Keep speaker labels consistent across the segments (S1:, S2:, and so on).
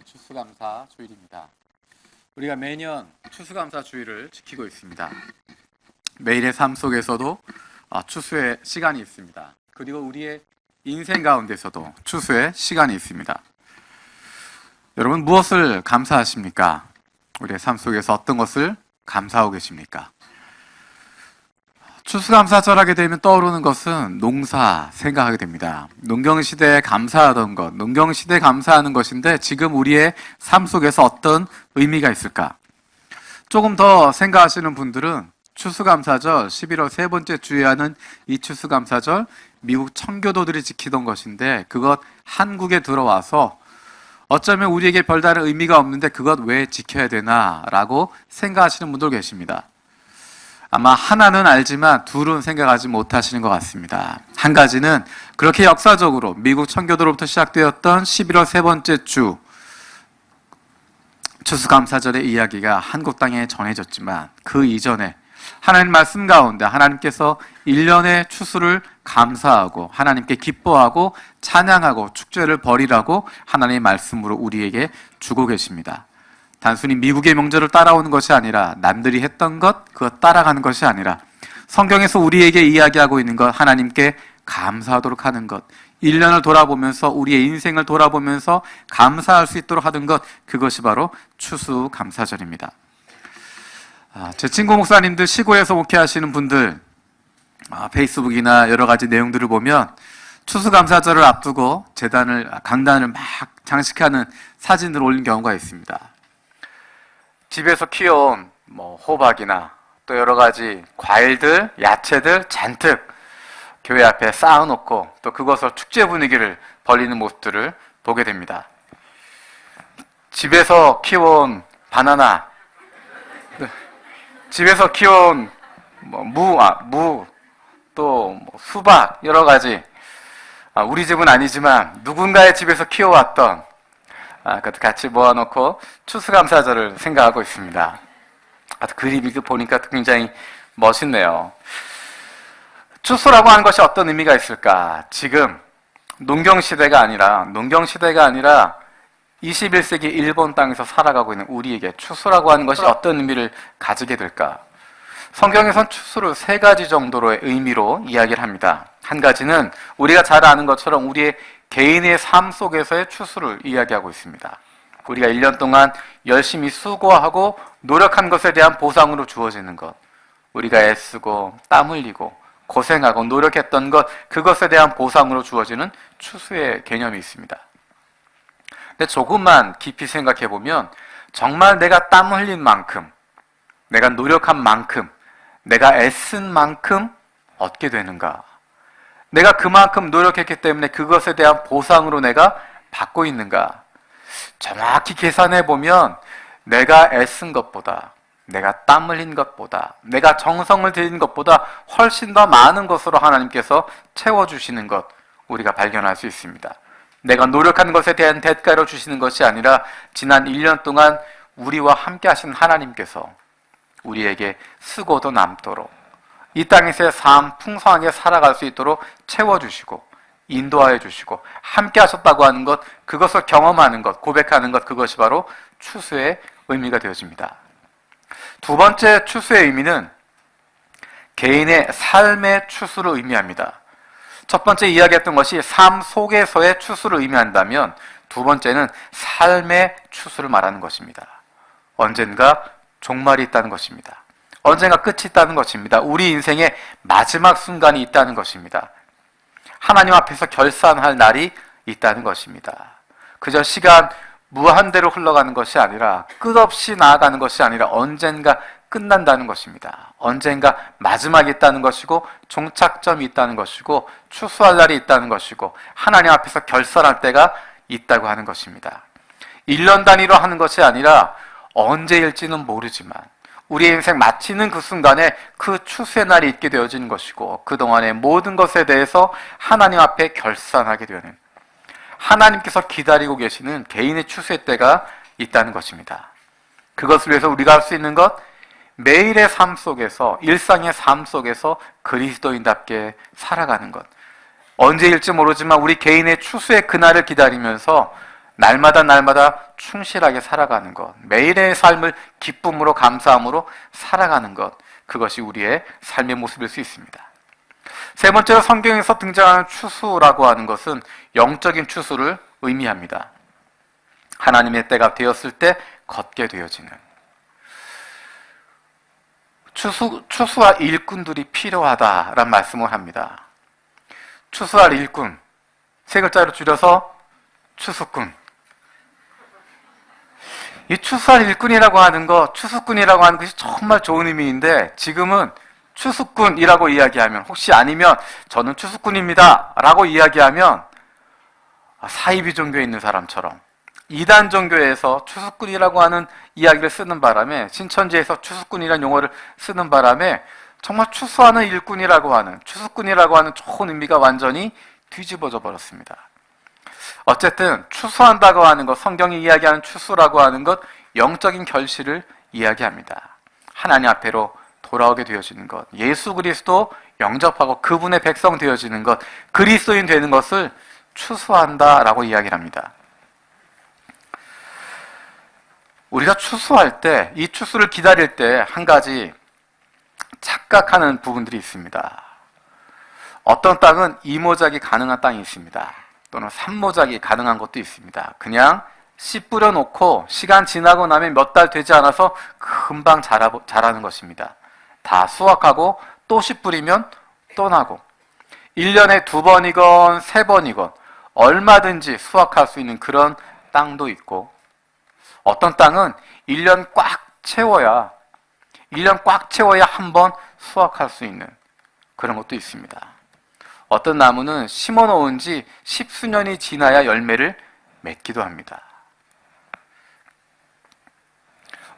S1: 추수감사 주일입니다. 우리가 매년 추수감사 주일을 지키고 있습니다. 매일의 삶 속에서도 추수의 시간이 있습니다. 그리고 우리의 인생 가운데서도 추수의 시간이 있습니다. 여러분, 무엇을 감사하십니까? 우리의 삶 속에서 어떤 것을 감사하고 계십니까? 추수감사절 하게 되면 떠오르는 것은 농사 생각하게 됩니다. 농경시대에 감사하던 것, 농경시대에 감사하는 것인데 지금 우리의 삶 속에서 어떤 의미가 있을까? 조금 더 생각하시는 분들은 추수감사절 11월 세 번째 주에 하는 이 추수감사절, 미국 청교도들이 지키던 것인데 그것 한국에 들어와서 어쩌면 우리에게 별다른 의미가 없는데 그것 왜 지켜야 되나 라고 생각하시는 분들 계십니다. 아마 하나는 알지만 둘은 생각하지 못하시는 것 같습니다. 한 가지는 그렇게 역사적으로 미국 청교도로부터 시작되었던 11월 세 번째 주 추수감사절의 이야기가 한국 땅에 전해졌지만 그 이전에 하나님 말씀 가운데 하나님께서 1년의 추수를 감사하고 하나님께 기뻐하고 찬양하고 축제를 벌이라고 하나님의 말씀으로 우리에게 주고 계십니다. 단순히 미국의 명절을 따라오는 것이 아니라 남들이 했던 것, 그것 따라가는 것이 아니라 성경에서 우리에게 이야기하고 있는 것, 하나님께 감사하도록 하는 것, 1년을 돌아보면서 우리의 인생을 돌아보면서 감사할 수 있도록 하는 것, 그것이 바로 추수감사절입니다. 제 친구 목사님들, 시골에서 목회하시는 분들 페이스북이나 여러 가지 내용들을 보면 추수감사절을 앞두고 강단을 막 장식하는 사진을 올린 경우가 있습니다. 집에서 키워온 호박이나 또 여러 가지 과일들, 야채들 잔뜩 교회 앞에 쌓아놓고 또 그것을 축제 분위기를 벌이는 모습들을 보게 됩니다. 집에서 키워온 바나나, 집에서 키워온 무, 또 수박 여러 가지, 우리 집은 아니지만 누군가의 집에서 키워왔던 그것도 같이 모아놓고 추수감사절을 생각하고 있습니다. 그림이 보니까 굉장히 멋있네요. 추수라고 하는 것이 어떤 의미가 있을까? 지금 농경시대가 아니라 21세기 일본 땅에서 살아가고 있는 우리에게 추수라고 하는 것이 어떤 의미를 가지게 될까? 성경에선 추수를 세 가지 정도로의 의미로 이야기를 합니다. 한 가지는 우리가 잘 아는 것처럼 우리의 개인의 삶 속에서의 추수를 이야기하고 있습니다. 우리가 1년 동안 열심히 수고하고 노력한 것에 대한 보상으로 주어지는 것, 우리가 애쓰고 땀 흘리고 고생하고 노력했던 것, 그것에 대한 보상으로 주어지는 추수의 개념이 있습니다. 근데 조금만 깊이 생각해 보면 정말 내가 땀 흘린 만큼, 내가 노력한 만큼, 내가 애쓴 만큼 얻게 되는가? 내가 그만큼 노력했기 때문에 그것에 대한 보상으로 내가 받고 있는가? 정확히 계산해 보면 내가 애쓴 것보다, 내가 땀 흘린 것보다, 내가 정성을 들인 것보다 훨씬 더 많은 것으로 하나님께서 채워주시는 것, 우리가 발견할 수 있습니다. 내가 노력한 것에 대한 대가로 주시는 것이 아니라 지난 1년 동안 우리와 함께 하신 하나님께서 우리에게 쓰고도 남도록 이 땅에서의 삶 풍성하게 살아갈 수 있도록 채워주시고 인도하여 주시고 함께 하셨다고 하는 것, 그것을 경험하는 것, 고백하는 것, 그것이 바로 추수의 의미가 되어집니다. 두 번째 추수의 의미는 개인의 삶의 추수를 의미합니다. 첫 번째 이야기했던 것이 삶 속에서의 추수를 의미한다면 두 번째는 삶의 추수를 말하는 것입니다. 언젠가 종말이 있다는 것입니다. 언젠가 끝이 있다는 것입니다. 우리 인생의 마지막 순간이 있다는 것입니다. 하나님 앞에서 결산할 날이 있다는 것입니다. 그저 시간 무한대로 흘러가는 것이 아니라 끝없이 나아가는 것이 아니라 언젠가 끝난다는 것입니다. 언젠가 마지막이 있다는 것이고 종착점이 있다는 것이고 추수할 날이 있다는 것이고 하나님 앞에서 결산할 때가 있다고 하는 것입니다. 1년 단위로 하는 것이 아니라 언제일지는 모르지만 우리의 인생 마치는 그 순간에 그 추수의 날이 있게 되어지는 것이고 그동안의 모든 것에 대해서 하나님 앞에 결산하게 되는, 하나님께서 기다리고 계시는 개인의 추수의 때가 있다는 것입니다. 그것을 위해서 우리가 할 수 있는 것, 매일의 삶 속에서, 일상의 삶 속에서 그리스도인답게 살아가는 것. 언제일지 모르지만 우리 개인의 추수의 그날을 기다리면서 날마다 날마다 충실하게 살아가는 것, 매일의 삶을 기쁨으로 감사함으로 살아가는 것, 그것이 우리의 삶의 모습일 수 있습니다. 세 번째로 성경에서 등장하는 추수라고 하는 것은 영적인 추수를 의미합니다. 하나님의 때가 되었을 때 걷게 되어지는, 추수할 일꾼들이 필요하다라는 말씀을 합니다. 추수할 일꾼, 세 글자로 줄여서 추수꾼. 이 추수할 일꾼이라고 하는 것, 추수꾼이라고 하는 것이 정말 좋은 의미인데, 지금은 추수꾼이라고 이야기하면, 혹시 아니면 저는 추수꾼입니다 라고 이야기하면 사이비 종교에 있는 사람처럼, 이단 종교에서 추수꾼이라고 하는 이야기를 쓰는 바람에, 신천지에서 추수꾼이라는 용어를 쓰는 바람에 정말 추수하는 일꾼이라고 하는, 추수꾼이라고 하는 좋은 의미가 완전히 뒤집어져 버렸습니다. 어쨌든 추수한다고 하는 것, 성경이 이야기하는 추수라고 하는 것, 영적인 결실을 이야기합니다. 하나님 앞에로 돌아오게 되어지는 것, 예수 그리스도 영접하고 그분의 백성 되어지는 것, 그리스도인 되는 것을 추수한다라고 이야기를 합니다. 우리가 추수할 때, 이 추수를 기다릴 때 한 가지 착각하는 부분들이 있습니다. 어떤 땅은 이모작이 가능한 땅이 있습니다. 또는 삼모작이 가능한 것도 있습니다. 그냥 씨 뿌려놓고 시간 지나고 나면 몇 달 되지 않아서 금방 자라는 것입니다. 다 수확하고 또 씨 뿌리면 또 나고, 1년에 2번이건 3번이건 얼마든지 수확할 수 있는 그런 땅도 있고, 어떤 땅은 1년 꽉 채워야 한 번 수확할 수 있는 그런 것도 있습니다. 어떤 나무는 심어 놓은 지 10수년이 지나야 열매를 맺기도 합니다.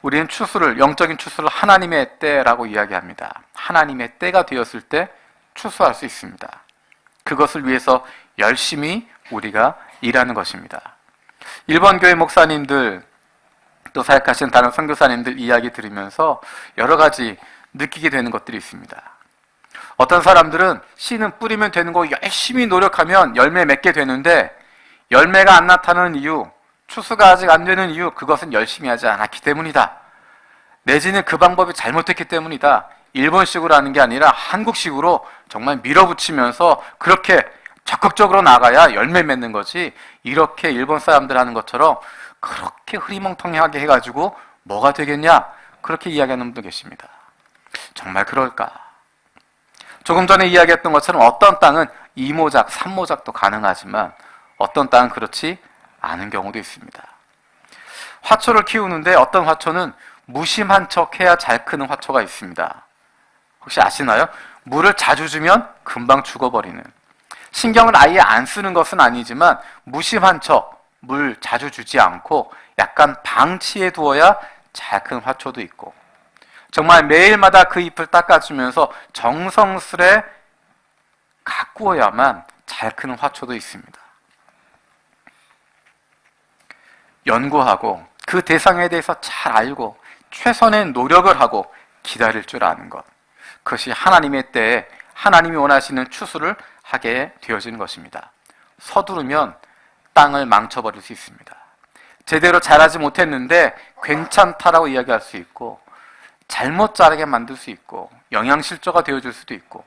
S1: 우리는 추수를, 영적인 추수를 하나님의 때라고 이야기합니다. 하나님의 때가 되었을 때 추수할 수 있습니다. 그것을 위해서 열심히 우리가 일하는 것입니다. 일본 교회 목사님들, 또 사역하시는 다른 선교사님들 이야기 들으면서 여러 가지 느끼게 되는 것들이 있습니다. 어떤 사람들은 씨는 뿌리면 되는 거 열심히 노력하면 열매 맺게 되는데, 열매가 안 나타나는 이유, 추수가 아직 안 되는 이유, 그것은 열심히 하지 않았기 때문이다. 내지는 그 방법이 잘못됐기 때문이다. 일본식으로 하는 게 아니라 한국식으로 정말 밀어붙이면서 그렇게 적극적으로 나가야 열매 맺는 거지, 이렇게 일본 사람들 하는 것처럼 그렇게 흐리멍텅하게 해가지고 뭐가 되겠냐, 그렇게 이야기하는 분도 계십니다. 정말 그럴까? 조금 전에 이야기했던 것처럼 어떤 땅은 2모작, 3모작도 가능하지만 어떤 땅은 그렇지 않은 경우도 있습니다. 화초를 키우는데 어떤 화초는 무심한 척 해야 잘 크는 화초가 있습니다. 혹시 아시나요? 물을 자주 주면 금방 죽어버리는, 신경을 아예 안 쓰는 것은 아니지만 무심한 척 물 자주 주지 않고 약간 방치해 두어야 잘 큰 화초도 있고, 정말 매일마다 그 잎을 닦아주면서 정성스레 가꾸어야만 잘 크는 화초도 있습니다. 연구하고 그 대상에 대해서 잘 알고 최선의 노력을 하고 기다릴 줄 아는 것, 그것이 하나님의 때에 하나님이 원하시는 추수를 하게 되어지는 것입니다. 서두르면 땅을 망쳐버릴 수 있습니다. 제대로 자라지 못했는데 괜찮다라고 이야기할 수 있고, 잘못 자라게 만들 수 있고, 영양실조가 되어줄 수도 있고,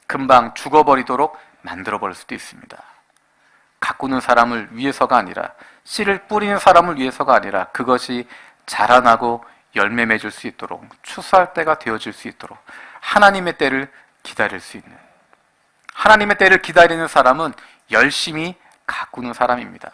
S1: 금방 죽어버리도록 만들어버릴 수도 있습니다. 가꾸는 사람을 위해서가 아니라, 씨를 뿌리는 사람을 위해서가 아니라, 그것이 자라나고 열매 맺을 수 있도록, 추수할 때가 되어질 수 있도록 하나님의 때를 기다릴 수 있는, 하나님의 때를 기다리는 사람은 열심히 가꾸는 사람입니다.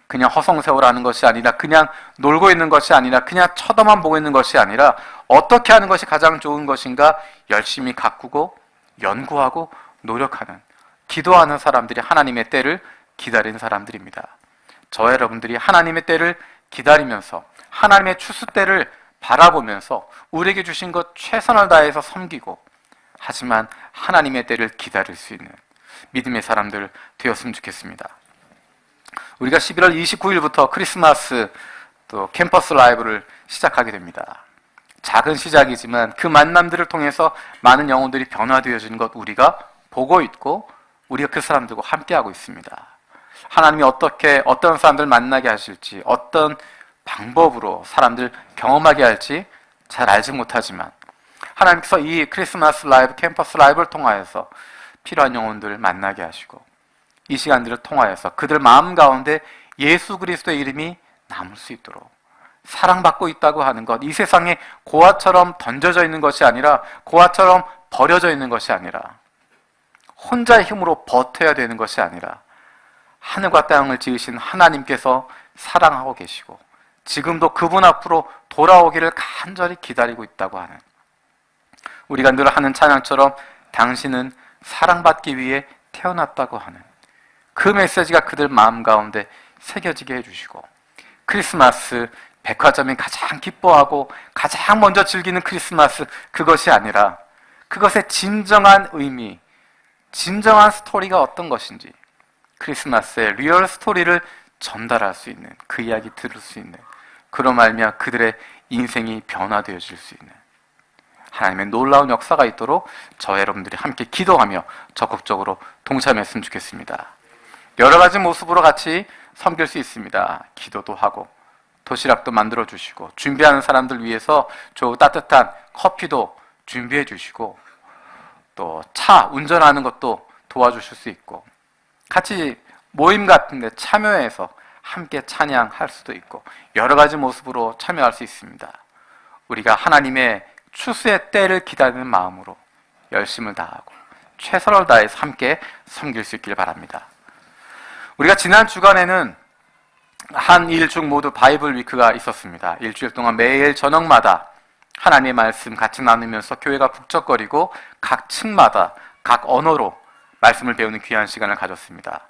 S1: 그냥 허송세월하는 것이 아니라, 그냥 놀고 있는 것이 아니라, 그냥 쳐다만 보고 있는 것이 아니라, 어떻게 하는 것이 가장 좋은 것인가 열심히 가꾸고 연구하고 노력하는, 기도하는 사람들이 하나님의 때를 기다리는 사람들입니다. 저와 여러분들이 하나님의 때를 기다리면서 하나님의 추수 때를 바라보면서 우리에게 주신 것 최선을 다해서 섬기고, 하지만 하나님의 때를 기다릴 수 있는 믿음의 사람들 되었으면 좋겠습니다. 우리가 11월 29일부터 크리스마스 또 캠퍼스 라이브를 시작하게 됩니다. 작은 시작이지만 그 만남들을 통해서 많은 영혼들이 변화되어지는 것 우리가 보고 있고, 우리가 그 사람들과 함께하고 있습니다. 하나님이 어떤 사람들 만나게 하실지, 어떤 방법으로 사람들 경험하게 할지 잘 알지 못하지만 하나님께서 이 크리스마스 라이브, 캠퍼스 라이브를 통하여서 필요한 영혼들을 만나게 하시고 이 시간들을 통하여서 그들 마음 가운데 예수 그리스도의 이름이 남을 수 있도록 사랑받고 있다고 하는 것, 이 세상에 고아처럼 던져져 있는 것이 아니라, 고아처럼 버려져 있는 것이 아니라, 혼자의 힘으로 버텨야 되는 것이 아니라 하늘과 땅을 지으신 하나님께서 사랑하고 계시고 지금도 그분 앞으로 돌아오기를 간절히 기다리고 있다고 하는, 우리가 늘 하는 찬양처럼 당신은 사랑받기 위해 태어났다고 하는 그 메시지가 그들 마음 가운데 새겨지게 해주시고, 크리스마스 백화점이 가장 기뻐하고 가장 먼저 즐기는 크리스마스, 그것이 아니라 그것의 진정한 의미, 진정한 스토리가 어떤 것인지, 크리스마스의 리얼 스토리를 전달할 수 있는, 그 이야기 들을 수 있는, 그로 말미암아 그들의 인생이 변화되어질 수 있는 하나님의 놀라운 역사가 있도록 저 여러분들이 함께 기도하며 적극적으로 동참했으면 좋겠습니다. 여러 가지 모습으로 같이 섬길 수 있습니다. 기도도 하고 도시락도 만들어 주시고, 준비하는 사람들 위해서 저 따뜻한 커피도 준비해 주시고, 또 차 운전하는 것도 도와주실 수 있고, 같이 모임 같은 데 참여해서 함께 찬양할 수도 있고, 여러 가지 모습으로 참여할 수 있습니다. 우리가 하나님의 추수의 때를 기다리는 마음으로 열심을 다하고 최선을 다해서 함께 섬길 수 있길 바랍니다. 우리가 지난 주간에는 한 일중 모두 바이블 위크가 있었습니다. 일주일 동안 매일 저녁마다 하나님의 말씀 같이 나누면서 교회가 북적거리고 각 층마다 각 언어로 말씀을 배우는 귀한 시간을 가졌습니다.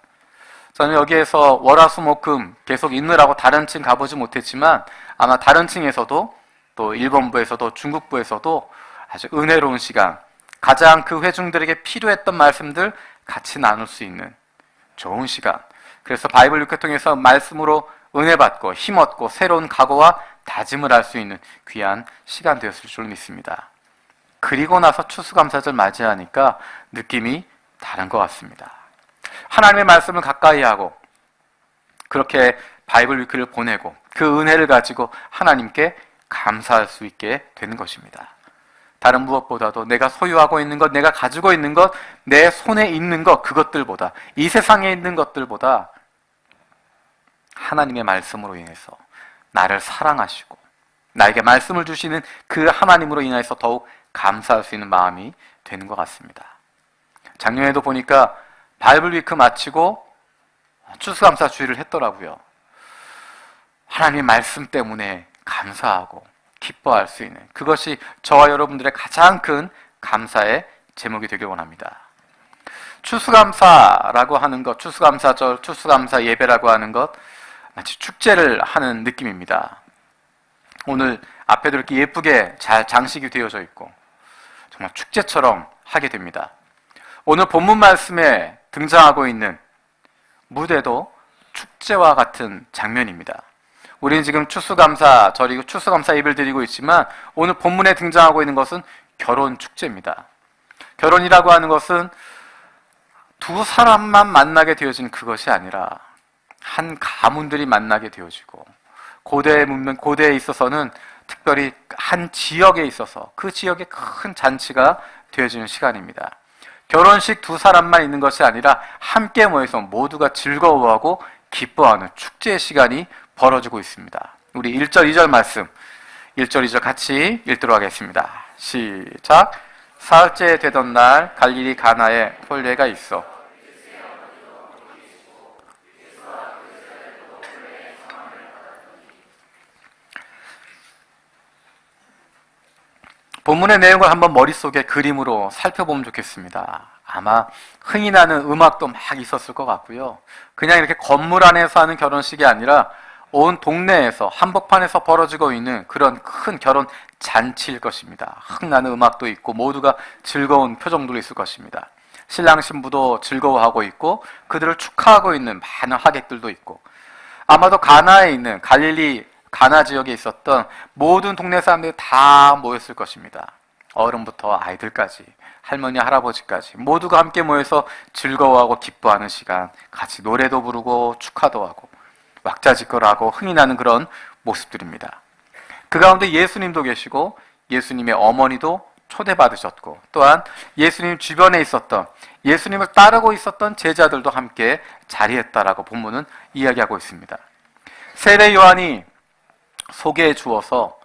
S1: 저는 여기에서 월화수목금 계속 있느라고 다른 층 가보지 못했지만 아마 다른 층에서도 또 일본부에서도 중국부에서도 아주 은혜로운 시간, 가장 그 회중들에게 필요했던 말씀들 같이 나눌 수 있는 좋은 시간, 그래서 바이블 육회 통해서 말씀으로 은혜 받고 힘 얻고 새로운 각오와 다짐을 할 수 있는 귀한 시간 되었을 줄 믿습니다. 그리고 나서 추수감사절 맞이하니까 느낌이 다른 것 같습니다. 하나님의 말씀을 가까이 하고 그렇게 바이블 위크를 보내고 그 은혜를 가지고 하나님께 감사할 수 있게 되는 것입니다. 다른 무엇보다도 내가 소유하고 있는 것, 내가 가지고 있는 것, 내 손에 있는 것, 그것들보다, 이 세상에 있는 것들보다 하나님의 말씀으로 인해서 나를 사랑하시고 나에게 말씀을 주시는 그 하나님으로 인해서 더욱 감사할 수 있는 마음이 되는 것 같습니다. 작년에도 보니까 바이블 위크 마치고 추수감사 주일을 했더라고요. 하나님의 말씀 때문에 감사하고 기뻐할 수 있는, 그것이 저와 여러분들의 가장 큰 감사의 제목이 되길 원합니다. 추수감사라고 하는 것, 추수감사절, 추수감사 예배라고 하는 것, 마치 축제를 하는 느낌입니다. 오늘 앞에도 이렇게 예쁘게 잘 장식이 되어져 있고 정말 축제처럼 하게 됩니다. 오늘 본문 말씀에 등장하고 있는 무대도 축제와 같은 장면입니다. 우리는 지금 추수감사절이고 추수감사 예배를 드리고 있지만 오늘 본문에 등장하고 있는 것은 결혼 축제입니다. 결혼이라고 하는 것은 두 사람만 만나게 되어진 그것이 아니라 한 가문들이 만나게 되어지고, 고대 문명, 고대에 있어서는 특별히 한 지역에 있어서 그 지역에 큰 잔치가 되어지는 시간입니다. 결혼식 두 사람만 있는 것이 아니라 함께 모여서 모두가 즐거워하고 기뻐하는 축제의 시간이 벌어지고 있습니다. 우리 1절, 2절 말씀, 1절, 2절 같이 읽도록 하겠습니다. 시작. 사흘째 되던 날 갈릴리 가나에 혼례가 있어 본문의 내용을 한번 머릿속에 그림으로 살펴보면 좋겠습니다. 아마 흥이 나는 음악도 막 있었을 것 같고요. 그냥 이렇게 건물 안에서 하는 결혼식이 아니라 온 동네에서 한복판에서 벌어지고 있는 그런 큰 결혼 잔치일 것입니다. 흥나는 음악도 있고 모두가 즐거운 표정들도 있을 것입니다. 신랑 신부도 즐거워하고 있고 그들을 축하하고 있는 많은 하객들도 있고, 아마도 가나에 있는 갈릴리 가나 지역에 있었던 모든 동네 사람들이 다 모였을 것입니다. 어른부터 아이들까지, 할머니, 할아버지까지 모두가 함께 모여서 즐거워하고 기뻐하는 시간, 같이 노래도 부르고 축하도 하고 왁자지껄 하고 흥이 나는 그런 모습들입니다. 그 가운데 예수님도 계시고 예수님의 어머니도 초대받으셨고, 또한 예수님 주변에 있었던, 예수님을 따르고 있었던 제자들도 함께 자리했다라고 본문은 이야기하고 있습니다. 세례 요한이 소개해 주어서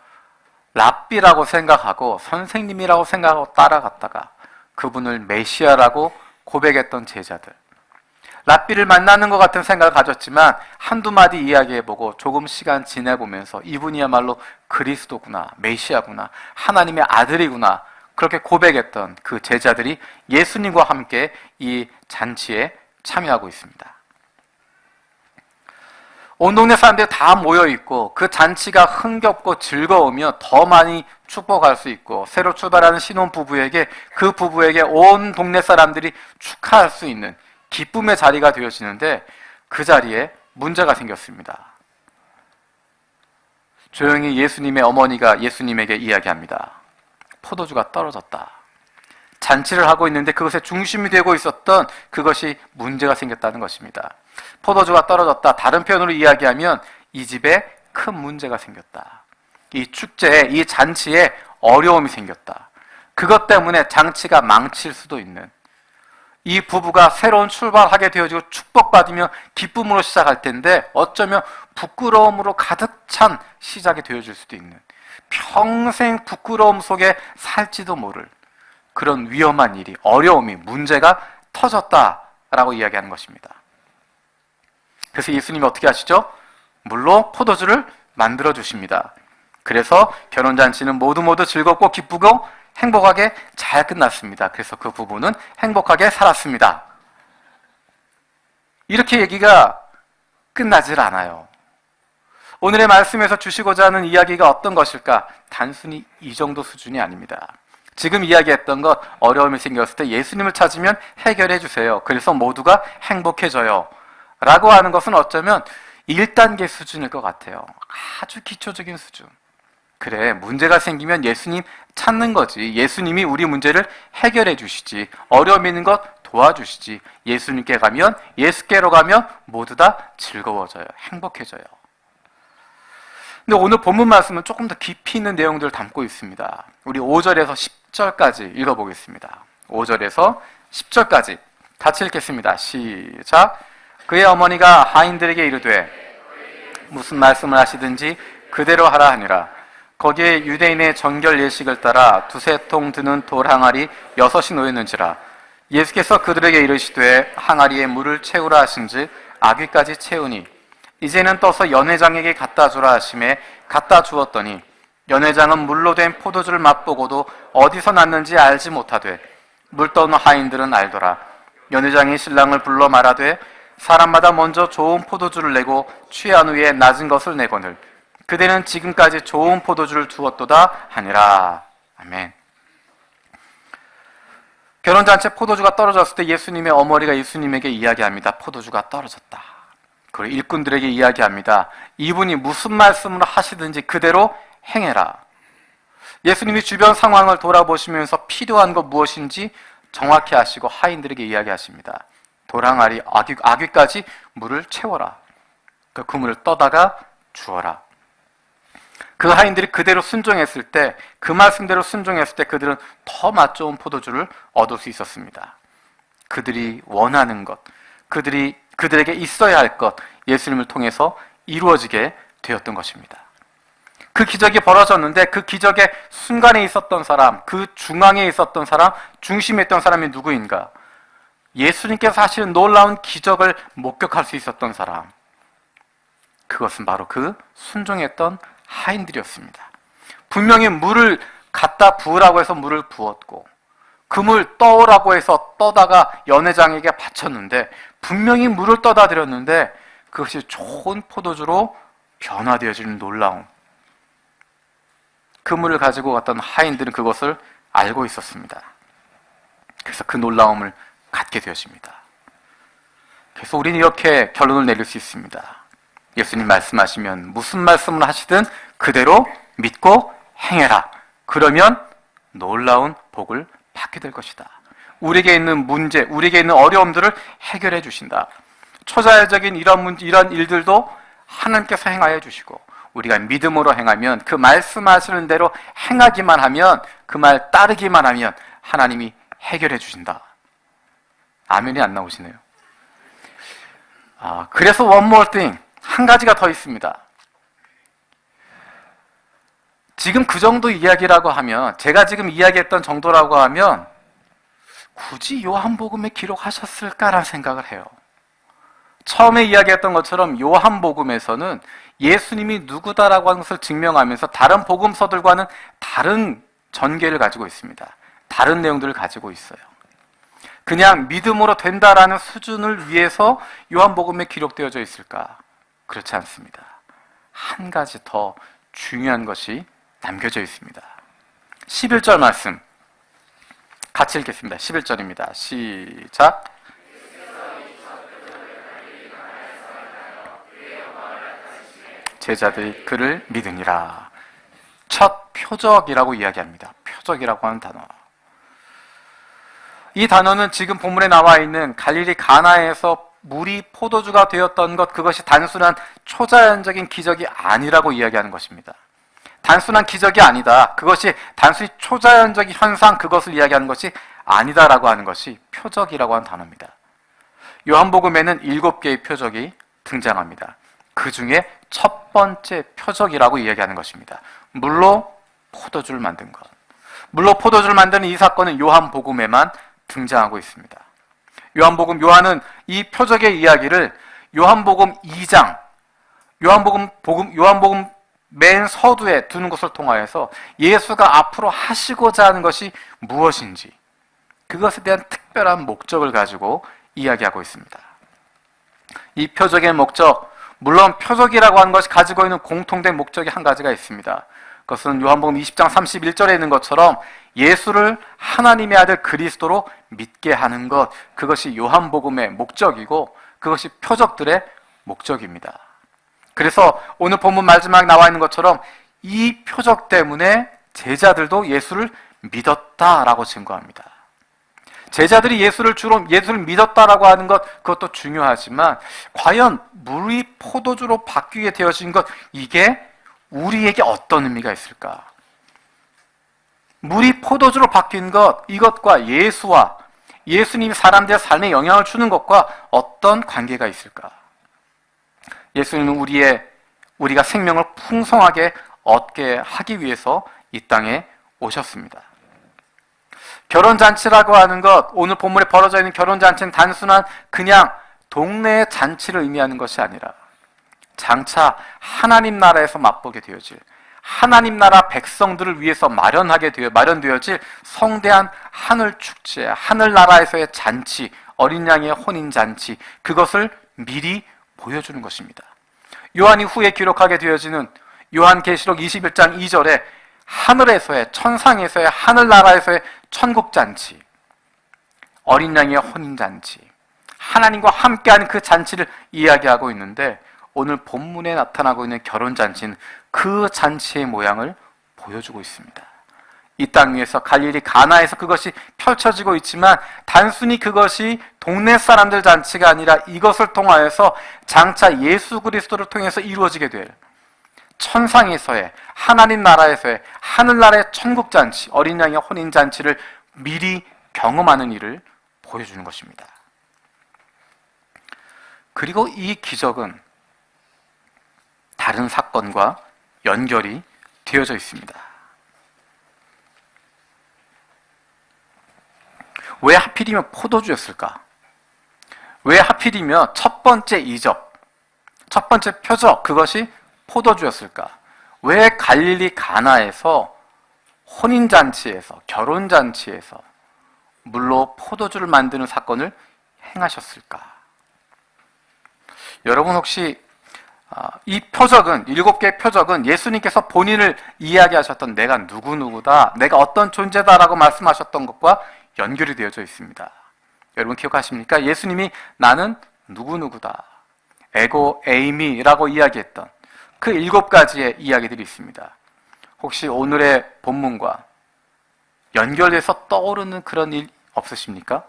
S1: 랍비라고 생각하고 선생님이라고 생각하고 따라갔다가 그분을 메시아라고 고백했던 제자들, 랍비를 만나는 것 같은 생각을 가졌지만 한두 마디 이야기해보고 조금 시간 지내보면서 이분이야말로 그리스도구나, 메시아구나, 하나님의 아들이구나, 그렇게 고백했던 그 제자들이 예수님과 함께 이 잔치에 참여하고 있습니다. 온 동네 사람들이 다 모여있고 그 잔치가 흥겹고 즐거우며 더 많이 축복할 수 있고, 새로 출발하는 신혼부부에게, 그 부부에게 온 동네 사람들이 축하할 수 있는 기쁨의 자리가 되어지는데, 그 자리에 문제가 생겼습니다. 조용히 예수님의 어머니가 예수님에게 이야기합니다. 포도주가 떨어졌다. 잔치를 하고 있는데 그것의 중심이 되고 있었던 그것이 문제가 생겼다는 것입니다. 포도주가 떨어졌다. 다른 표현으로 이야기하면 이 집에 큰 문제가 생겼다. 이 축제에, 이 잔치에 어려움이 생겼다. 그것 때문에 장치가 망칠 수도 있는, 이 부부가 새로운 출발하게 되어지고 축복받으며 기쁨으로 시작할 텐데 어쩌면 부끄러움으로 가득 찬 시작이 되어질 수도 있는, 평생 부끄러움 속에 살지도 모를 그런 위험한 일이, 어려움이, 문제가 터졌다라고 이야기하는 것입니다. 그래서 예수님이 어떻게 하시죠? 물로 포도주를 만들어 주십니다. 그래서 결혼잔치는 모두 즐겁고 기쁘고 행복하게 잘 끝났습니다. 그래서 그 부부는 행복하게 살았습니다. 이렇게 얘기가 끝나질 않아요. 오늘의 말씀에서 주시고자 하는 이야기가 어떤 것일까? 단순히 이 정도 수준이 아닙니다. 지금 이야기했던 것, 어려움이 생겼을 때 예수님을 찾으면 해결해 주세요. 그래서 모두가 행복해져요. 라고 하는 것은 어쩌면 1단계 수준일 것 같아요. 아주 기초적인 수준. 그래, 문제가 생기면 예수님 찾는 거지. 예수님이 우리 문제를 해결해 주시지. 어려움 있는 것 도와주시지. 예수님께 가면, 예수께로 가면 모두 다 즐거워져요. 행복해져요. 근데 오늘 본문 말씀은 조금 더 깊이 있는 내용들을 담고 있습니다. 우리 5절에서 10절까지 읽어보겠습니다. 5절에서 10절까지 같이 읽겠습니다. 시작. 그의 어머니가 하인들에게 이르되 무슨 말씀을 하시든지 그대로 하라 하니라. 거기에 유대인의 정결 예식을 따라 두세 통 드는 돌 항아리 6이 놓였는지라. 예수께서 그들에게 이르시되 항아리에 물을 채우라 하신즉 아귀까지 채우니 이제는 떠서 연회장에게 갖다 주라 하심에 갖다 주었더니 연회장은 물로 된 포도주를 맛보고도 어디서 났는지 알지 못하되 물 떠온 하인들은 알더라. 연회장이 신랑을 불러 말하되 사람마다 먼저 좋은 포도주를 내고 취한 후에 낮은 것을 내거늘 그대는 지금까지 좋은 포도주를 두었도다 하니라. 아멘. 결혼잔치에 포도주가 떨어졌을 때 예수님의 어머니가 예수님에게 이야기합니다. 포도주가 떨어졌다. 그리고 일꾼들에게 이야기합니다. 이분이 무슨 말씀을 하시든지 그대로 행해라. 예수님이 주변 상황을 돌아보시면서 필요한 것 무엇인지 정확히 아시고 하인들에게 이야기하십니다. 도랑아리, 아귀까지 물을 채워라. 그 물을 떠다가 주어라. 그 하인들이 그대로 순종했을 때, 그 말씀대로 순종했을 때 그들은 더 맛 좋은 포도주를 얻을 수 있었습니다. 그들이 원하는 것, 그들에게 있어야 할 것, 예수님을 통해서 이루어지게 되었던 것입니다. 그 기적이 벌어졌는데 그 기적의 순간에 있었던 사람, 그 중앙에 있었던 사람, 중심에 있던 사람이 누구인가? 예수님께서 하시는 놀라운 기적을 목격할 수 있었던 사람, 그것은 바로 그 순종했던 하인들이었습니다. 분명히 물을 갖다 부으라고 해서 물을 부었고 그 물 떠오라고 해서 떠다가 연회장에게 바쳤는데 분명히 물을 떠다 드렸는데 그것이 좋은 포도주로 변화되어지는 놀라움, 그 물을 가지고 갔던 하인들은 그것을 알고 있었습니다. 그래서 그 놀라움을 갖게 되었습니다. 그래서 우리는 이렇게 결론을 내릴 수 있습니다. 예수님 말씀하시면 무슨 말씀을 하시든 그대로 믿고 행해라. 그러면 놀라운 복을 받게 될 것이다. 우리에게 있는 문제, 우리에게 있는 어려움들을 해결해 주신다. 초자연적인 이런 일들도 하나님께서 행하여 주시고, 우리가 믿음으로 행하면, 그 말씀하시는 대로 행하기만 하면, 그 말 따르기만 하면 하나님이 해결해 주신다. 아멘이 안 나오시네요. 그래서 one more thing, 한 가지가 더 있습니다. 지금 그 정도 이야기라고 하면, 제가 지금 이야기했던 정도라고 하면 굳이 요한복음에 기록하셨을까라는 생각을 해요. 처음에 이야기했던 것처럼 요한복음에서는 예수님이 누구다라고 하는 것을 증명하면서 다른 복음서들과는 다른 전개를 가지고 있습니다. 다른 내용들을 가지고 있어요. 그냥 믿음으로 된다라는 수준을 위해서 요한복음에 기록되어져 있을까? 그렇지 않습니다. 한 가지 더 중요한 것이 남겨져 있습니다. 11절 말씀 같이 읽겠습니다. 11절입니다. 시작. 제자들이 그를 믿으니라. 첫 표적이라고 이야기합니다. 표적이라고 하는 단어. 이 단어는 지금 본문에 나와 있는 갈릴리 가나에서 물이 포도주가 되었던 것, 그것이 단순한 초자연적인 기적이 아니라고 이야기하는 것입니다. 단순한 기적이 아니다. 그것이 단순히 초자연적인 현상, 그것을 이야기하는 것이 아니다라고 하는 것이 표적이라고 하는 단어입니다. 요한복음에는 7개의 표적이 등장합니다. 그 중에 첫 번째 표적이라고 이야기하는 것입니다. 물로 포도주를 만든 것. 물로 포도주를 만드는 이 사건은 요한복음에만 등장하고 있습니다. 요한은 이 표적의 이야기를 요한복음 2장, 요한복음 맨 서두에 두는 것을 통하여서 예수가 앞으로 하시고자 하는 것이 무엇인지, 그것에 대한 특별한 목적을 가지고 이야기하고 있습니다. 이 표적의 목적, 물론 표적이라고 하는 것이 가지고 있는 공통된 목적이 한 가지가 있습니다. 그것은 요한복음 20장 31절에 있는 것처럼 예수를 하나님의 아들 그리스도로 믿게 하는 것, 그것이 요한복음의 목적이고 그것이 표적들의 목적입니다. 그래서 오늘 본문 마지막에 나와 있는 것처럼 이 표적 때문에 제자들도 예수를 믿었다라고 증거합니다. 제자들이 예수를 믿었다라고 하는 것, 그것도 중요하지만 과연 물이 포도주로 바뀌게 되어진 것, 이게 우리에게 어떤 의미가 있을까? 물이 포도주로 바뀐 것, 이것과 예수와 예수님이 사람들의 삶에 영향을 주는 것과 어떤 관계가 있을까? 예수님은 우리가 생명을 풍성하게 얻게 하기 위해서 이 땅에 오셨습니다. 결혼잔치라고 하는 것, 오늘 본문에 벌어져 있는 결혼잔치는 단순한 그냥 동네의 잔치를 의미하는 것이 아니라 장차 하나님 나라에서 맛보게 되어질, 하나님 나라 백성들을 위해서 마련되어질 성대한 하늘 축제, 하늘 나라에서의 잔치, 어린 양의 혼인 잔치, 그것을 미리 보여주는 것입니다. 요한이 후에 기록하게 되어지는 요한계시록 21장 2절에 하늘에서의, 천상에서의, 하늘나라에서의 천국잔치, 어린 양의 혼인잔치, 하나님과 함께하는 그 잔치를 이야기하고 있는데, 오늘 본문에 나타나고 있는 결혼잔치는 그 잔치의 모양을 보여주고 있습니다. 이 땅 위에서 갈릴리 가나에서 그것이 펼쳐지고 있지만 단순히 그것이 동네 사람들 잔치가 아니라 이것을 통하여서 장차 예수 그리스도를 통해서 이루어지게 될 천상에서의, 하나님 나라에서의, 하늘나라의 천국잔치, 어린 양의 혼인잔치를 미리 경험하는 일을 보여주는 것입니다. 그리고 이 기적은 다른 사건과 연결이 되어져 있습니다. 왜 하필이면 포도주였을까? 왜 하필이면 첫 번째 이적, 첫 번째 표적, 그것이 포도주였을까? 왜 갈릴리 가나에서 혼인잔치에서, 결혼잔치에서 물로 포도주를 만드는 사건을 행하셨을까? 여러분 혹시 이 표적은, 7개의 표적은 예수님께서 본인을 이야기하셨던 내가 누구누구다, 내가 어떤 존재다라고 말씀하셨던 것과 연결이 되어져 있습니다. 여러분 기억하십니까? 예수님이 나는 누구누구다, 에고 에이미라고 이야기했던 그 7가지의 이야기들이 있습니다. 혹시 오늘의 본문과 연결돼서 떠오르는 그런 일 없으십니까?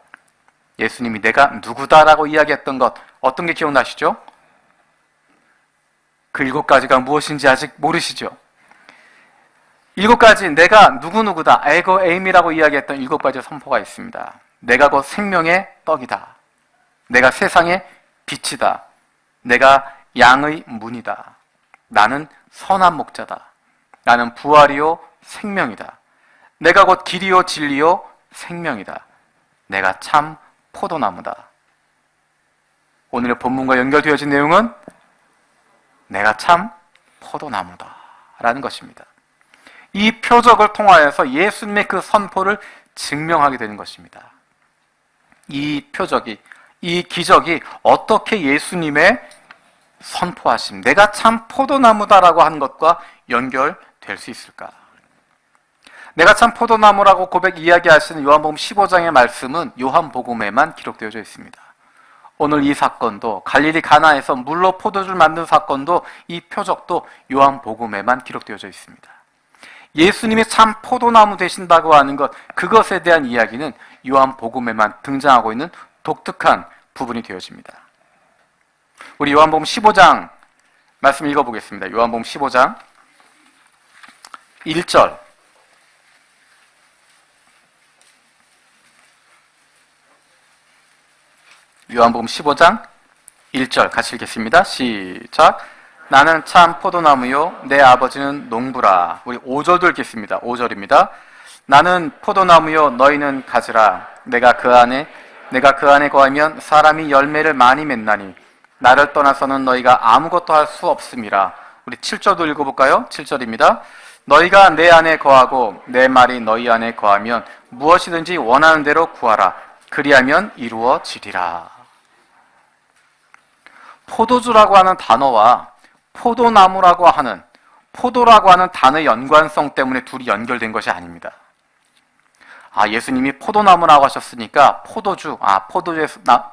S1: 예수님이 내가 누구다라고 이야기했던 것, 어떤 게 기억나시죠? 그 7가지가 무엇인지 아직 모르시죠? 7가지 내가 누구누구다, 에고 에임이라고 이야기했던 7가지 선포가 있습니다. 내가 곧 생명의 떡이다. 내가 세상의 빛이다. 내가 양의 문이다. 나는 선한 목자다. 나는 부활이요 생명이다. 내가 곧 길이요 진리요 생명이다. 내가 참 포도나무다. 오늘의 본문과 연결되어진 내용은 내가 참 포도나무다 라는 것입니다. 이 표적을 통하여서 예수님의 그 선포를 증명하게 되는 것입니다. 이 표적이, 이 기적이 어떻게 예수님의 선포하심, 내가 참 포도나무다라고 하는 것과 연결될 수 있을까? 내가 참 포도나무라고 이야기하시는 요한복음 15장의 말씀은 요한복음에만 기록되어져 있습니다. 오늘 이 사건도, 갈릴리 가나에서 물로 포도주를 만든 사건도, 이 표적도 요한복음에만 기록되어져 있습니다. 예수님이 참 포도나무 되신다고 하는 것, 그것에 대한 이야기는 요한복음에만 등장하고 있는 독특한 부분이 되어집니다. 우리 요한복음 15장 말씀 읽어보겠습니다. 요한복음 15장 1절. 요한복음 15장 1절 같이 읽겠습니다. 시작. 나는 참 포도나무요 내 아버지는 농부라. 우리 5절도 읽겠습니다. 5절입니다. 나는 포도나무요 너희는 가지라. 내가 그 안에 거하면 사람이 열매를 많이 맺나니 나를 떠나서는 너희가 아무것도 할 수 없음이라. 우리 7절도 읽어볼까요? 7절입니다. 너희가 내 안에 거하고 내 말이 너희 안에 거하면 무엇이든지 원하는 대로 구하라. 그리하면 이루어지리라. 포도주라고 하는 단어와 포도나무라고 하는, 포도라고 하는 단어의 연관성 때문에 둘이 연결된 것이 아닙니다. 예수님이 포도나무라고 하셨으니까 포도주,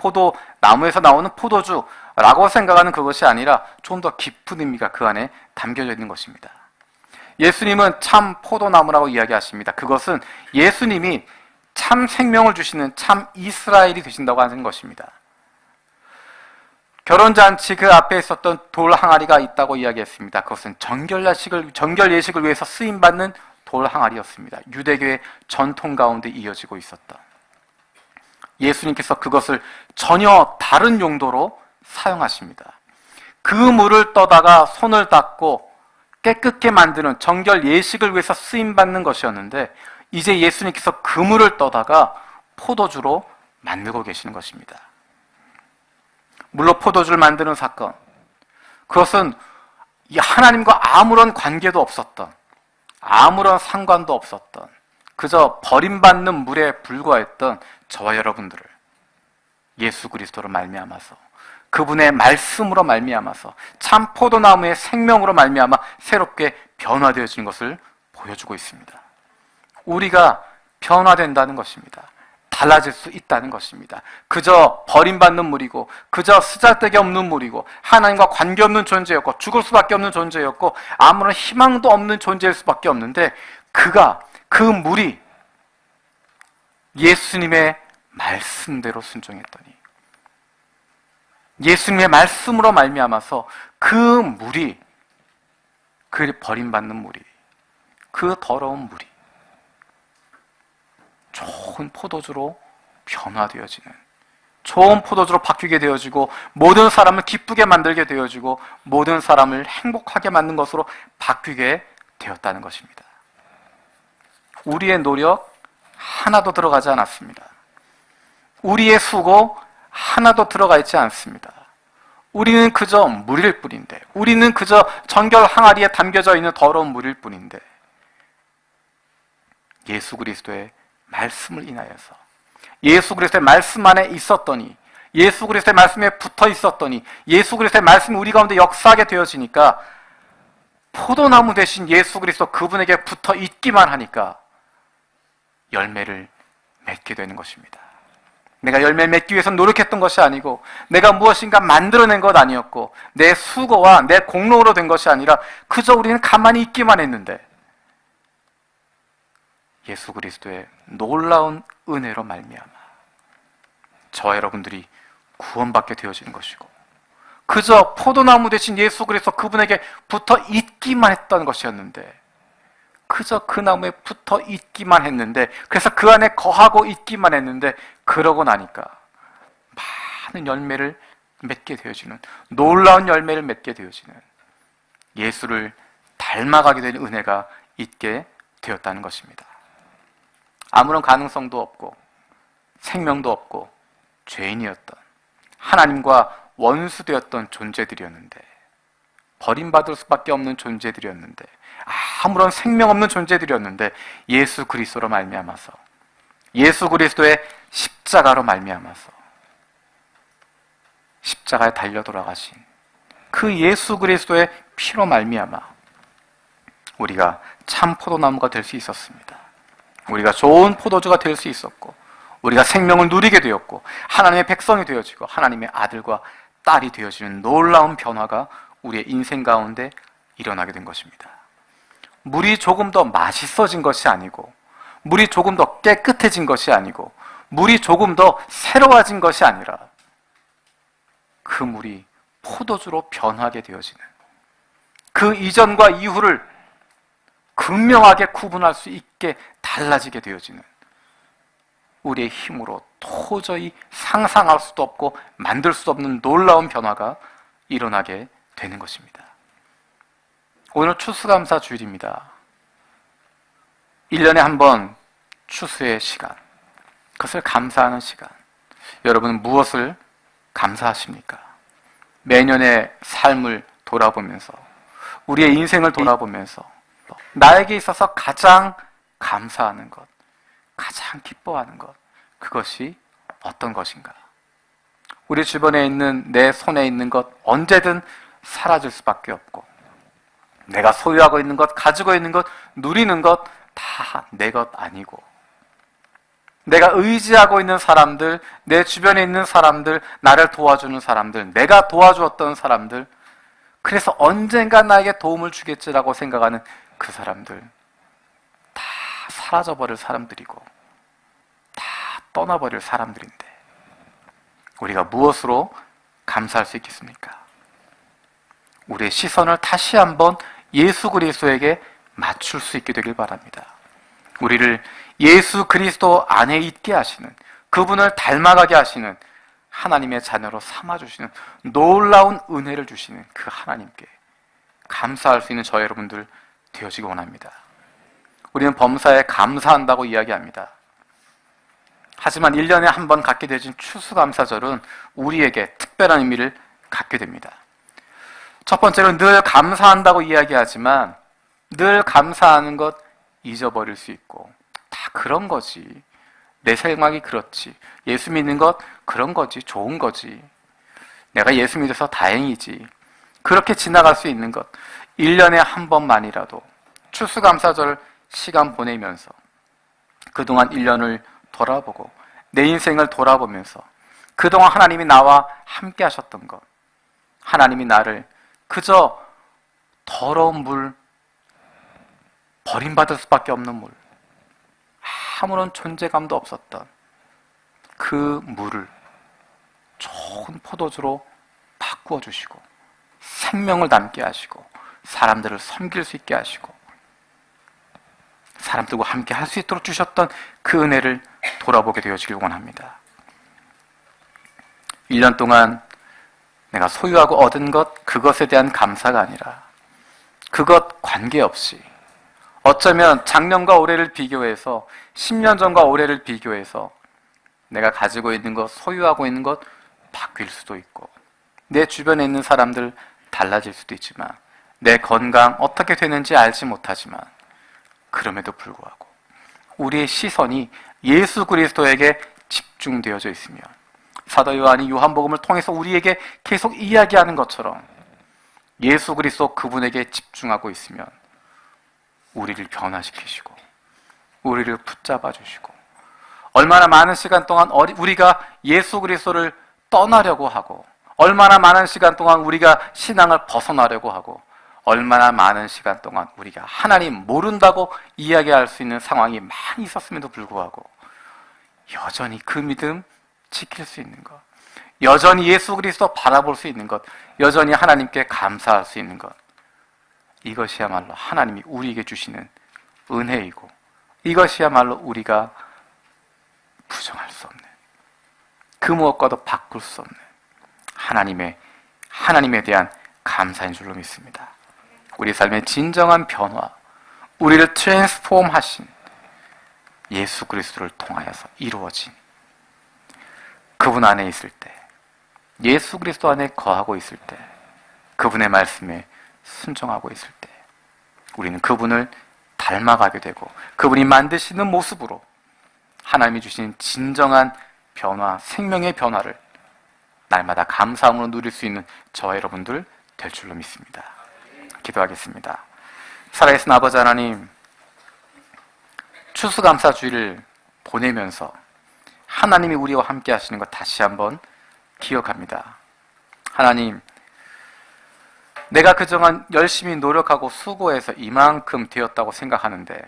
S1: 포도나무에서 나오는 포도주라고 생각하는 그것이 아니라 좀 더 깊은 의미가 그 안에 담겨져 있는 것입니다. 예수님은 참 포도나무라고 이야기하십니다. 그것은 예수님이 참 생명을 주시는 참 이스라엘이 되신다고 하는 것입니다. 결혼잔치 그 앞에 있었던 돌 항아리가 있다고 이야기했습니다. 그것은 정결 예식을 위해서 쓰임받는 돌 항아리였습니다. 유대교의 전통 가운데 이어지고 있었던. 예수님께서 그것을 전혀 다른 용도로 사용하십니다. 그 물을 떠다가 손을 닦고 깨끗게 만드는 정결 예식을 위해서 쓰임받는 것이었는데, 이제 예수님께서 그 물을 떠다가 포도주로 만들고 계시는 것입니다. 물로 포도주를 만드는 사건, 그것은 하나님과 아무런 관계도 없었던, 아무런 상관도 없었던, 그저 버림받는 물에 불과했던 저와 여러분들을 예수 그리스도로 말미암아서, 그분의 말씀으로 말미암아서, 참 포도나무의 생명으로 말미암아 새롭게 변화되어지는 것을 보여주고 있습니다. 우리가 변화된다는 것입니다. 달라질 수 있다는 것입니다. 그저 버림받는 물이고, 그저 쓰잘데기 없는 물이고, 하나님과 관계없는 존재였고, 죽을 수밖에 없는 존재였고, 아무런 희망도 없는 존재일 수밖에 없는데, 그 물이 예수님의 말씀대로 순종했더니, 예수님의 말씀으로 말미암아서 그 물이, 그 버림받는 물이, 그 더러운 물이 좋은 포도주로 변화되어지는, 좋은 포도주로 바뀌게 되어지고, 모든 사람을 기쁘게 만들게 되어지고, 모든 사람을 행복하게 만든 것으로 바뀌게 되었다는 것입니다. 우리의 노력 하나도 들어가지 않았습니다. 우리의 수고 하나도 들어가 있지 않습니다. 우리는 그저 물일 뿐인데, 우리는 그저 정결 항아리에 담겨져 있는 더러운 물일 뿐인데, 예수 그리스도의 말씀을 인하여서, 예수 그리스도의 말씀 안에 있었더니, 예수 그리스도의 말씀에 붙어 있었더니, 예수 그리스도의 말씀이 우리 가운데 역사하게 되어지니까, 포도나무 대신 예수 그리스도 그분에게 붙어 있기만 하니까 열매를 맺게 되는 것입니다. 내가 열매를 맺기 위해서 노력했던 것이 아니고, 내가 무엇인가 만들어낸 것 아니었고, 내 수고와 내 공로로 된 것이 아니라 그저 우리는 가만히 있기만 했는데, 예수 그리스도의 놀라운 은혜로 말미암아 저와 여러분들이 구원받게 되어지는 것이고, 그저 포도나무 대신 예수 그리스도 그분에게 붙어 있기만 했던 것이었는데, 그저 그 나무에 붙어 있기만 했는데, 그래서 그 안에 거하고 있기만 했는데, 그러고 나니까 많은 열매를 맺게 되어지는, 놀라운 열매를 맺게 되어지는, 예수를 닮아가게 된 은혜가 있게 되었다는 것입니다. 아무런 가능성도 없고 생명도 없고 죄인이었던, 하나님과 원수되었던 존재들이었는데, 버림받을 수밖에 없는 존재들이었는데, 아무런 생명 없는 존재들이었는데, 예수 그리스도로 말미암아서, 예수 그리스도의 십자가로 말미암아서, 십자가에 달려 돌아가신 그 예수 그리스도의 피로 말미암아 우리가 참 포도나무가 될 수 있었습니다. 우리가 좋은 포도주가 될 수 있었고, 우리가 생명을 누리게 되었고, 하나님의 백성이 되어지고 하나님의 아들과 딸이 되어지는 놀라운 변화가 우리의 인생 가운데 일어나게 된 것입니다. 물이 조금 더 맛있어진 것이 아니고, 물이 조금 더 깨끗해진 것이 아니고, 물이 조금 더 새로워진 것이 아니라, 그 물이 포도주로 변하게 되어지는, 그 이전과 이후를 극명하게 구분할 수 있게 달라지게 되어지는, 우리의 힘으로 도저히 상상할 수도 없고 만들 수도 없는 놀라운 변화가 일어나게 되는 것입니다. 오늘 추수감사 주일입니다. 1년에 한 번 추수의 시간, 그것을 감사하는 시간. 여러분은 무엇을 감사하십니까? 매년의 삶을 돌아보면서, 우리의 인생을 돌아보면서 나에게 있어서 가장 감사하는 것, 가장 기뻐하는 것, 그것이 어떤 것인가? 우리 주변에 있는, 내 손에 있는 것 언제든 사라질 수밖에 없고, 내가 소유하고 있는 것, 가지고 있는 것, 누리는 것 다 내 것 아니고, 내가 의지하고 있는 사람들, 내 주변에 있는 사람들, 나를 도와주는 사람들, 내가 도와주었던 사람들, 그래서 언젠가 나에게 도움을 주겠지라고 생각하는 그 사람들 다 사라져버릴 사람들이고, 다 떠나버릴 사람들인데, 우리가 무엇으로 감사할 수 있겠습니까? 우리의 시선을 다시 한번 예수 그리스도에게 맞출 수 있게 되길 바랍니다. 우리를 예수 그리스도 안에 있게 하시는, 그분을 닮아가게 하시는, 하나님의 자녀로 삼아주시는 놀라운 은혜를 주시는 그 하나님께 감사할 수 있는 저 여러분들 되어지기 원합니다. 우리는 범사에 감사한다고 이야기합니다. 하지만 1년에 한 번 갖게 되어진 추수감사절은 우리에게 특별한 의미를 갖게 됩니다. 첫 번째로 늘 감사한다고 이야기하지만 늘 감사하는 것 잊어버릴 수 있고, 다 그런 거지, 내 생각이 그렇지, 예수 믿는 것 그런 거지, 좋은 거지, 내가 예수 믿어서 다행이지, 그렇게 지나갈 수 있는 것, 1년에 한 번만이라도 추수감사절 시간 보내면서 그동안 1년을 돌아보고 내 인생을 돌아보면서 그동안 하나님이 나와 함께 하셨던 것, 하나님이 나를 그저 더러운 물, 버림받을 수밖에 없는 물, 아무런 존재감도 없었던 그 물을 좋은 포도주로 바꾸어 주시고, 생명을 남게 하시고, 사람들을 섬길 수 있게 하시고, 사람들과 함께 할 수 있도록 주셨던 그 은혜를 돌아보게 되어지길 원합니다. 1년 동안 내가 소유하고 얻은 것, 그것에 대한 감사가 아니라 그것 관계없이, 어쩌면 작년과 올해를 비교해서, 10년 전과 올해를 비교해서 내가 가지고 있는 것, 소유하고 있는 것 바뀔 수도 있고, 내 주변에 있는 사람들 달라질 수도 있지만, 내 건강 어떻게 되는지 알지 못하지만, 그럼에도 불구하고 우리의 시선이 예수 그리스도에게 집중되어져 있으면, 사도 요한이 요한복음을 통해서 우리에게 계속 이야기하는 것처럼 예수 그리스도 그분에게 집중하고 있으면 우리를 변화시키시고 우리를 붙잡아 주시고, 얼마나 많은 시간 동안 우리가 예수 그리스도를 떠나려고 하고, 얼마나 많은 시간 동안 우리가 신앙을 벗어나려고 하고, 얼마나 많은 시간 동안 우리가 하나님 모른다고 이야기할 수 있는 상황이 많이 있었음에도 불구하고 여전히 그 믿음 지킬 수 있는 것, 여전히 예수 그리스도 바라볼 수 있는 것, 여전히 하나님께 감사할 수 있는 것, 이것이야말로 하나님이 우리에게 주시는 은혜이고, 이것이야말로 우리가 부정할 수 없는, 그 무엇과도 바꿀 수 없는 하나님에 대한 감사인 줄로 믿습니다. 우리 삶의 진정한 변화, 우리를 트랜스폼 하신 예수 그리스도를 통하여서 이루어진 그분 안에 있을 때, 예수 그리스도 안에 거하고 있을 때, 그분의 말씀에 순종하고 있을 때 우리는 그분을 닮아가게 되고 그분이 만드시는 모습으로 하나님이 주신 진정한 변화, 생명의 변화를 날마다 감사함으로 누릴 수 있는 저와 여러분들 될 줄로 믿습니다. 기도하겠습니다. 살아계신 아버지 하나님, 추수감사주의를 보내면서 하나님이 우리와 함께 하시는 것 다시 한번 기억합니다. 하나님, 내가 그동안 열심히 노력하고 수고해서 이만큼 되었다고 생각하는데,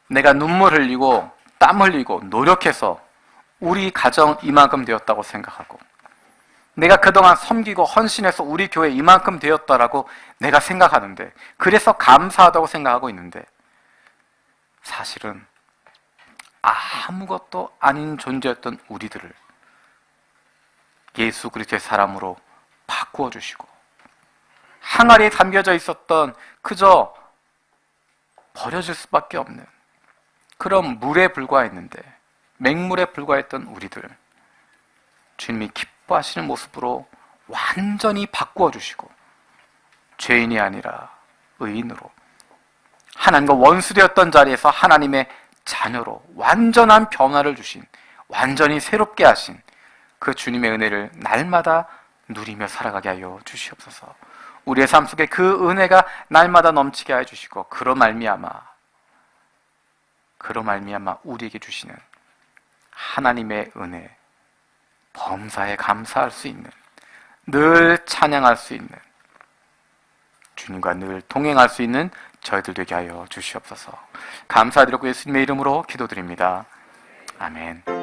S1: 내가 눈물 흘리고 땀 흘리고 노력해서 우리 가정 이만큼 되었다고 생각하고, 내가 그동안 섬기고 헌신해서 우리 교회 이만큼 되었다라고 내가 생각하는데, 그래서 감사하다고 생각하고 있는데, 사실은 아무것도 아닌 존재였던 우리들을 예수 그리스도의 사람으로 바꾸어 주시고, 항아리에 담겨져 있었던 그저 버려질 수밖에 없는 그런 물에 불과했는데, 맹물에 불과했던 우리들 주님이 기뻐하시는 모습으로 완전히 바꾸어 주시고, 죄인이 아니라 의인으로 하나님과 원수되었던 자리에서 하나님의 자녀로 완전한 변화를 주신, 완전히 새롭게 하신 그 주님의 은혜를 날마다 누리며 살아가게 하여 주시옵소서. 우리의 삶 속에 그 은혜가 날마다 넘치게 하여 주시고, 그로 말미암아 우리에게 주시는 하나님의 은혜, 범사에 감사할 수 있는, 늘 찬양할 수 있는, 주님과 늘 동행할 수 있는 저희들 되게 하여 주시옵소서. 감사드리고 예수님의 이름으로 기도드립니다. 아멘.